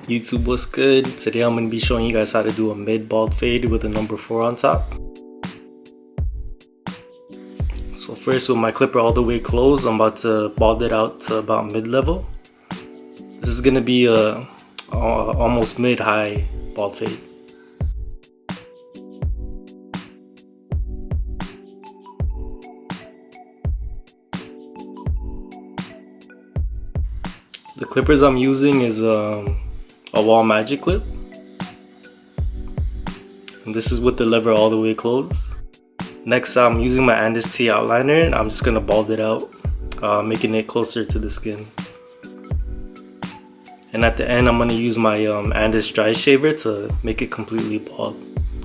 YouTube, what's good? Today I'm going to be showing you guys how to do a mid bald fade with a number 4 on top. So first, with my clipper all the way closed, I'm about to bald it out to about mid-level. This is going to be a almost mid-high bald fade. The clippers I'm using is a Wahl Magic clip, and this is with the lever all the way closed. Next, I'm using my Andis T outliner, and I'm just gonna bald it out, making it closer to the skin. And at the end, I'm gonna use my Andis dry shaver to make it completely bald,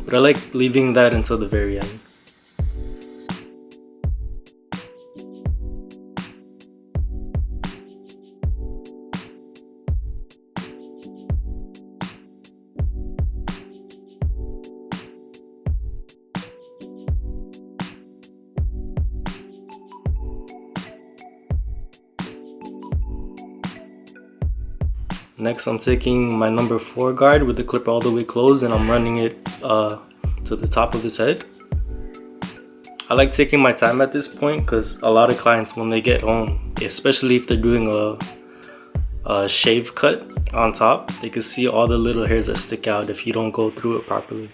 but I like leaving that until the very end. Next, I'm taking my number 4 guard with the clipper all the way closed, and I'm running it to the top of his head. I like taking my time at this point because a lot of clients, when they get home, especially if they're doing a shave cut on top, they can see all the little hairs that stick out if you don't go through it properly.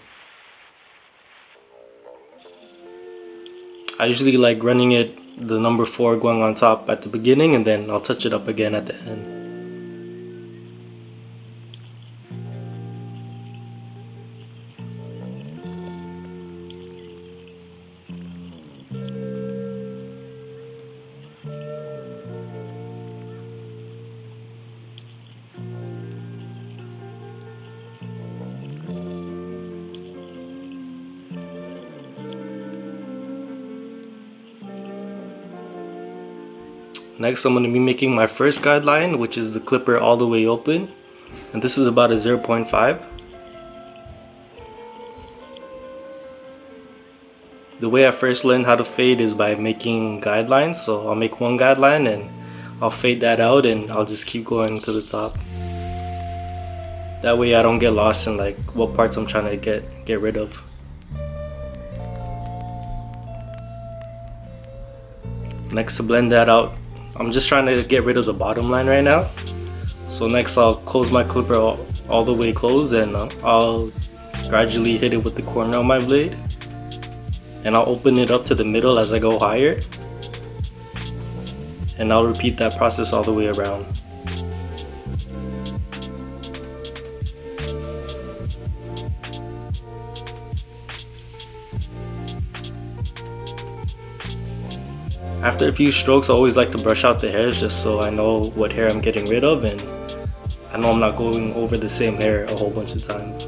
I usually like running it, the number 4 going on top at the beginning, and then I'll touch it up again at the end. Next, I'm going to be making my first guideline, which is the clipper all the way open, and this is about a 0.5. The way I first learned how to fade is by making guidelines, so I'll make one guideline and I'll fade that out, and I'll just keep going to the top. That way I don't get lost in like what parts I'm trying to get rid of. Next, to blend that out, I'm just trying to get rid of the bottom line right now. So next, I'll close my clipper all the way closed, and I'll gradually hit it with the corner of my blade, and I'll open it up to the middle as I go higher, and I'll repeat that process all the way around. After a few strokes, I always like to brush out the hairs just so I know what hair I'm getting rid of, and I know I'm not going over the same hair a whole bunch of times.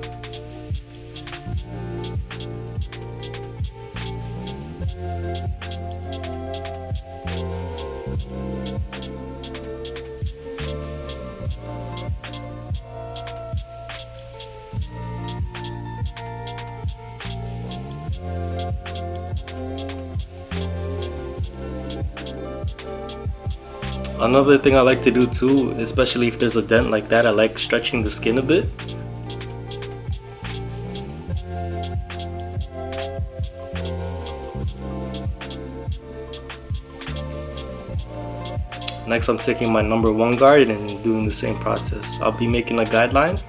Another thing I like to do too, especially if there's a dent like that, I like stretching the skin a bit. Next, I'm taking my number 1 guard and doing the same process. I'll be making a guideline,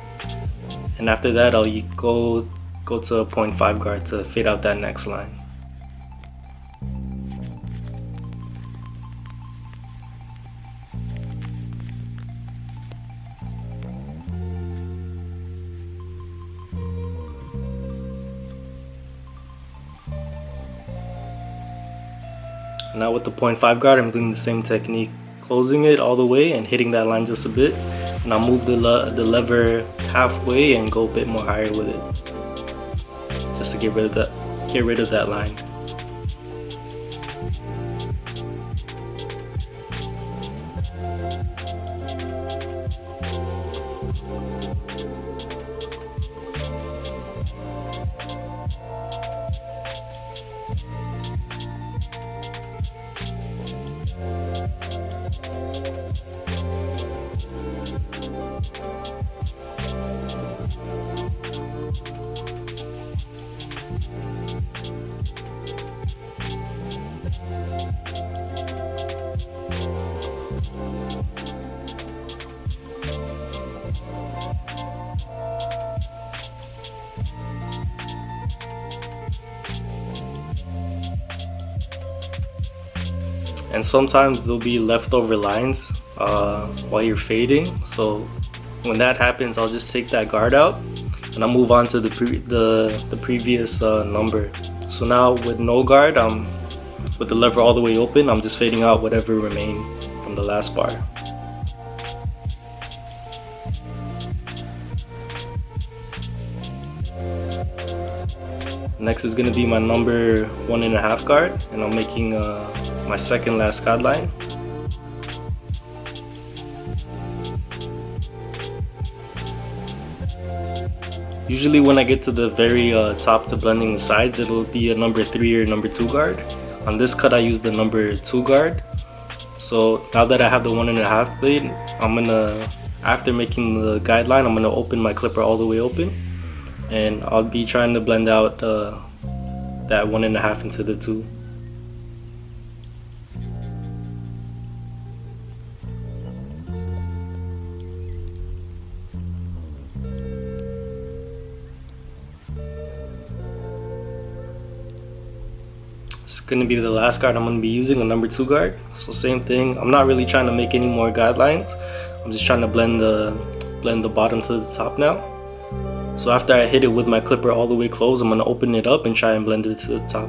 and after that I'll go to a 0.5 guard to fade out that next line. Now with the 0.5 guard, I'm doing the same technique, closing it all the way and hitting that line just a bit, and I'll move the lever halfway and go a bit more higher with it, just to get rid of that line. and sometimes there'll be leftover lines while you're fading. So when that happens, I'll just take that guard out and I'll move on to the previous number. So now with no guard, with the lever all the way open, I'm just fading out whatever remained from the last bar. Next is going to be my number 1.5 guard, and I'm making my second last guide line. Usually when I get to the very top to blending the sides, it'll be a number 3 or number 2 guard. On this cut I use the number 2 guard. So now that I have the 1.5 blade, after making the guideline, I'm gonna open my clipper all the way open, and I'll be trying to blend out that 1.5 into the 2. It's gonna be the last guard I'm gonna be using, a number 2 guard. So same thing, I'm not really trying to make any more guidelines. I'm just trying to blend the bottom to the top now. So after I hit it with my clipper all the way closed, I'm gonna open it up and try and blend it to the top.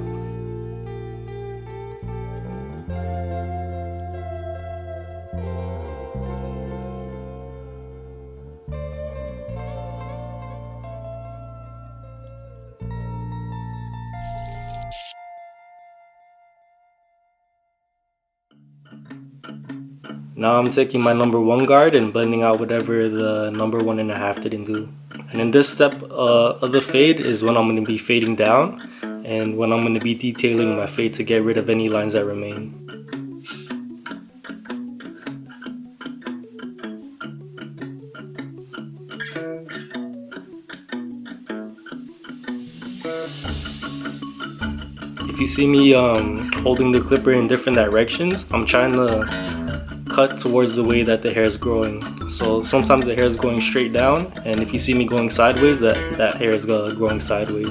Now I'm taking my number 1 guard and blending out whatever the number 1.5 didn't do. And in this step of the fade is when I'm going to be fading down, and when I'm going to be detailing my fade to get rid of any lines that remain. If you see me holding the clipper in different directions, I'm trying to cut towards the way that the hair is growing. So sometimes the hair is going straight down, and if you see me going sideways, that hair is growing sideways.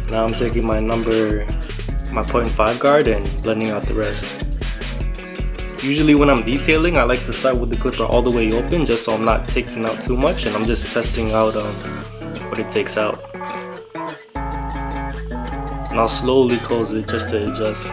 Now I'm taking my 0.5 guard and blending out the rest. Usually when I'm detailing, I like to start with the clipper all the way open, just so I'm not taking out too much, and I'm just testing out what it takes out. And I'll slowly close it just to adjust.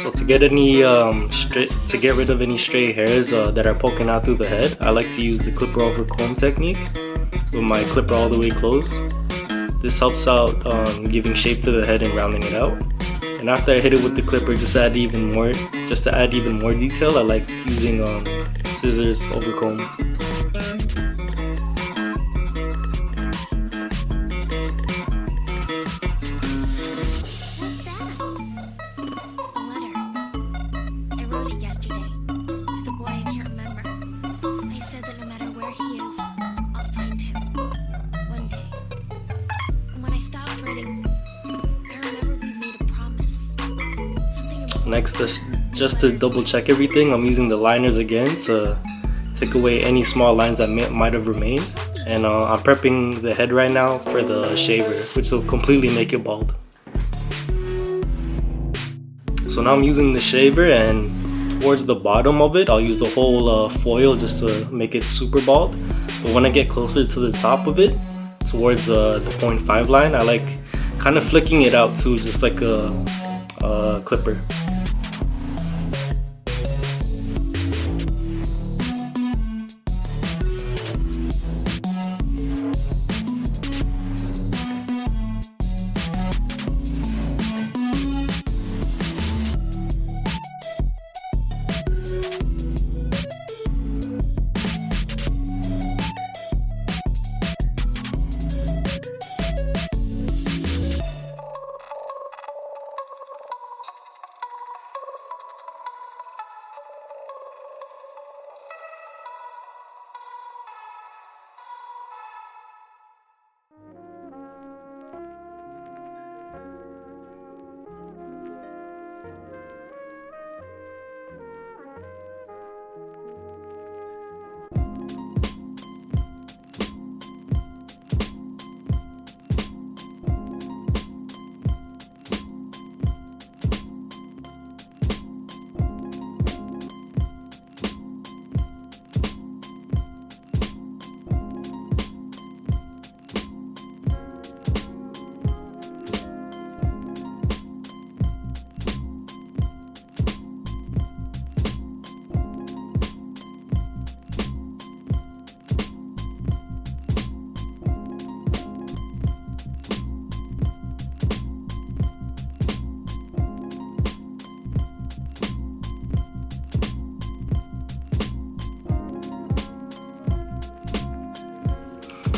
So to get rid of any stray hairs that are poking out through the head, I like to use the clipper over comb technique with my clipper all the way closed. This helps out giving shape to the head and rounding it out. And after I hit it with the clipper, just to add even more detail, I like using scissors over comb. Next just to double check everything, I'm using the liners again to take away any small lines that might have remained. And I'm prepping the head right now for the shaver, which will completely make it bald. So now I'm using the shaver, and towards the bottom of it I'll use the whole foil just to make it super bald. But when I get closer to the top of it, towards the 0.5 line, I like kind of flicking it out too, just like a clipper.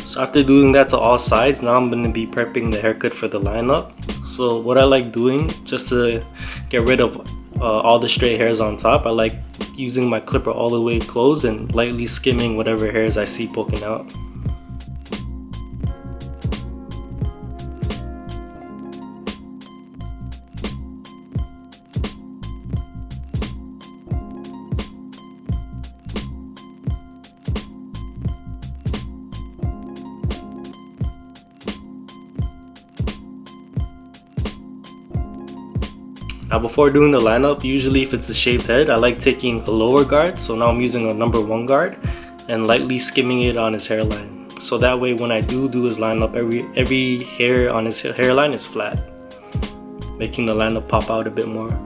So after doing that to all sides, now I'm going to be prepping the haircut for the lineup. So what I like doing, just to get rid of all the stray hairs on top, I like using my clipper all the way closed and lightly skimming whatever hairs I see poking out. Now before doing the lineup, usually if it's a shaved head, I like taking a lower guard. So now I'm using a number 1 guard and lightly skimming it on his hairline. So that way when I do his lineup, every hair on his hairline is flat, making the lineup pop out a bit more.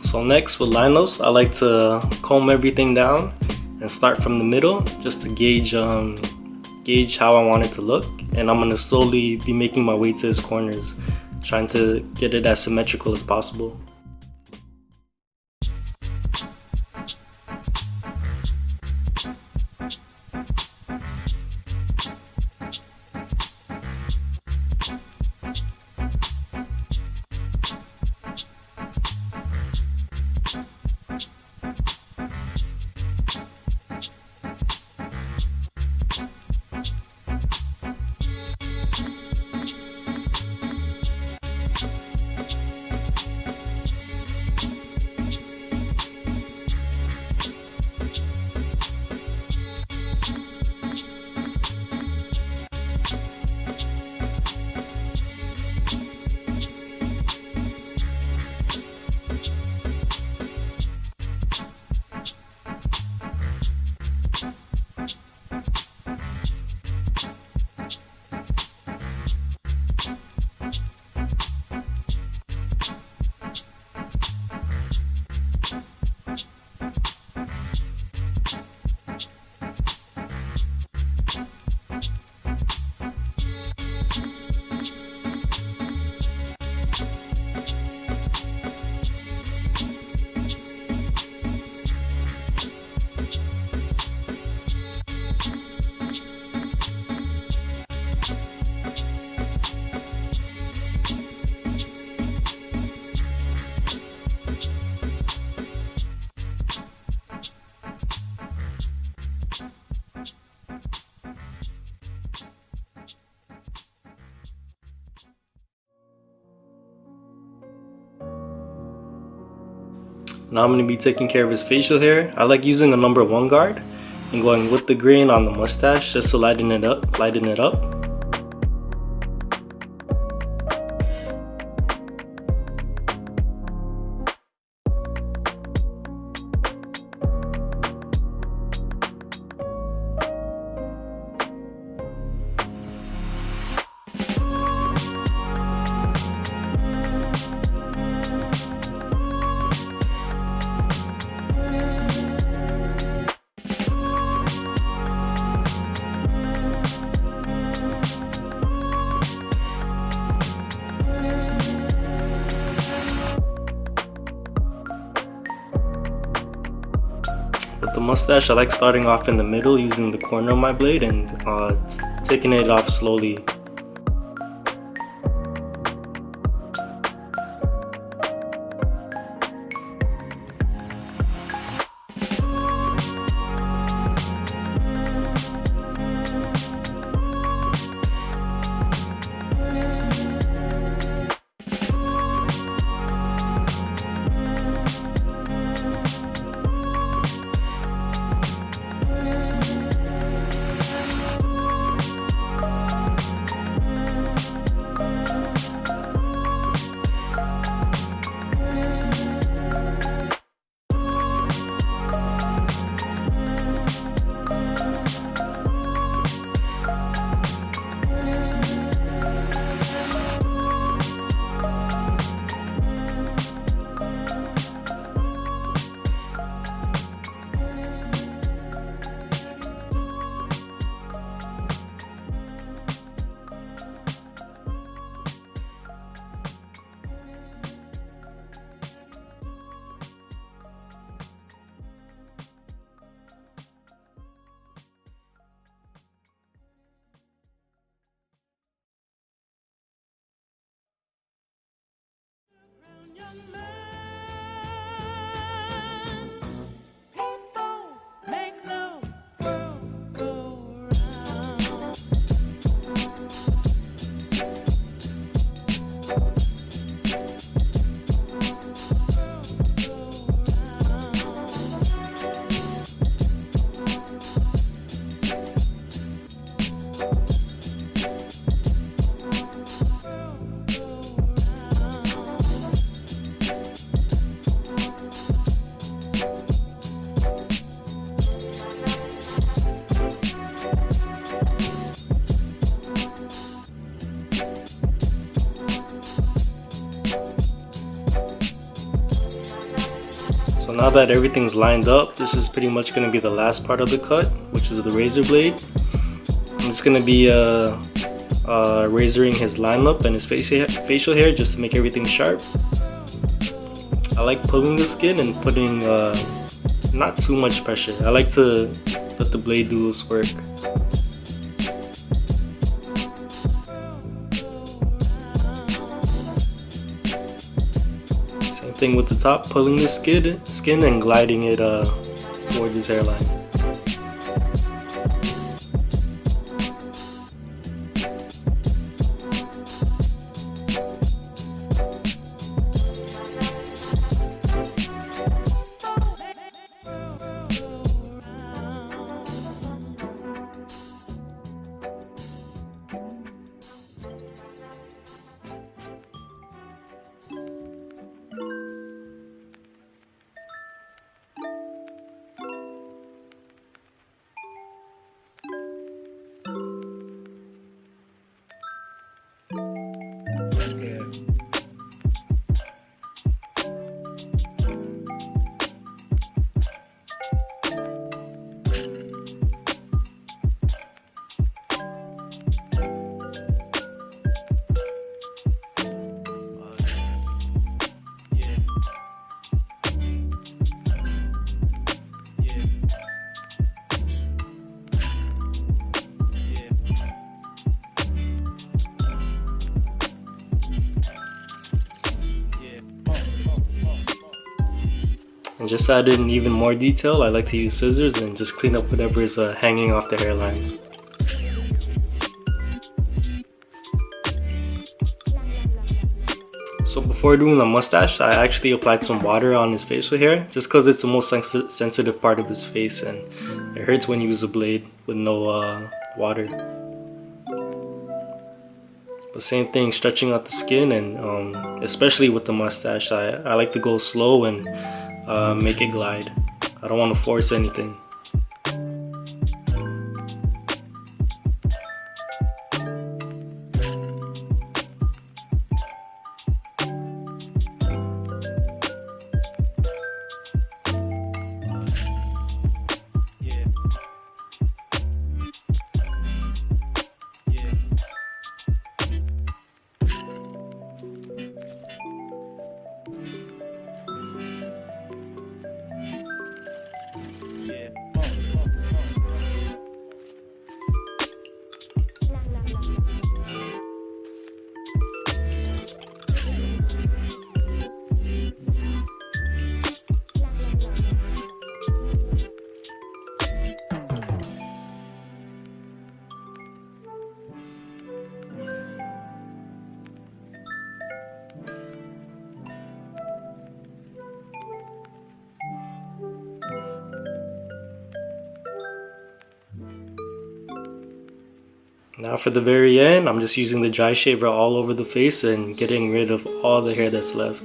So next with lineups, I like to comb everything down and start from the middle just to gauge how I want it to look. And I'm going to slowly be making my way to his corners, trying to get it as symmetrical as possible. Now I'm going to be taking care of his facial hair. I like using a number 1 guard and going with the grain on the mustache just to lighten it up. With the mustache, I like starting off in the middle using the corner of my blade and taking it off slowly. So now that everything's lined up, this is pretty much going to be the last part of the cut, which is the razor blade. I'm just going to be razoring his lineup and his facial hair just to make everything sharp. I like pulling the skin and putting not too much pressure. I like to let the blade do its work. Thing with the top, pulling the skin and gliding it towards his hairline. And just to add in even more detail, I like to use scissors and just clean up whatever is hanging off the hairline. So before doing the mustache, I actually applied some water on his facial hair just because it's the most sensitive part of his face and it hurts when you use a blade with no water. But same thing, stretching out the skin, and especially with the mustache, I like to go slow and make it glide. I don't want to force anything. Now for the very end, I'm just using the dry shaver all over the face and getting rid of all the hair that's left.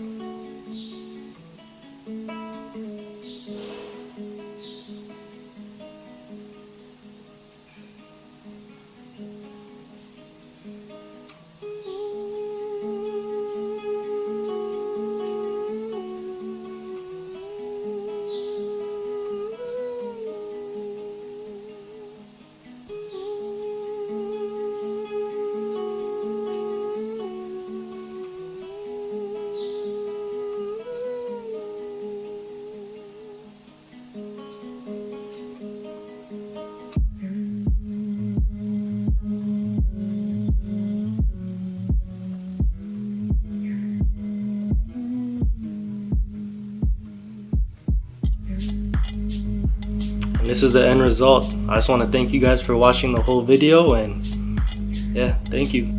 And this is the end result. I just want to thank you guys for watching the whole video, and yeah, thank you.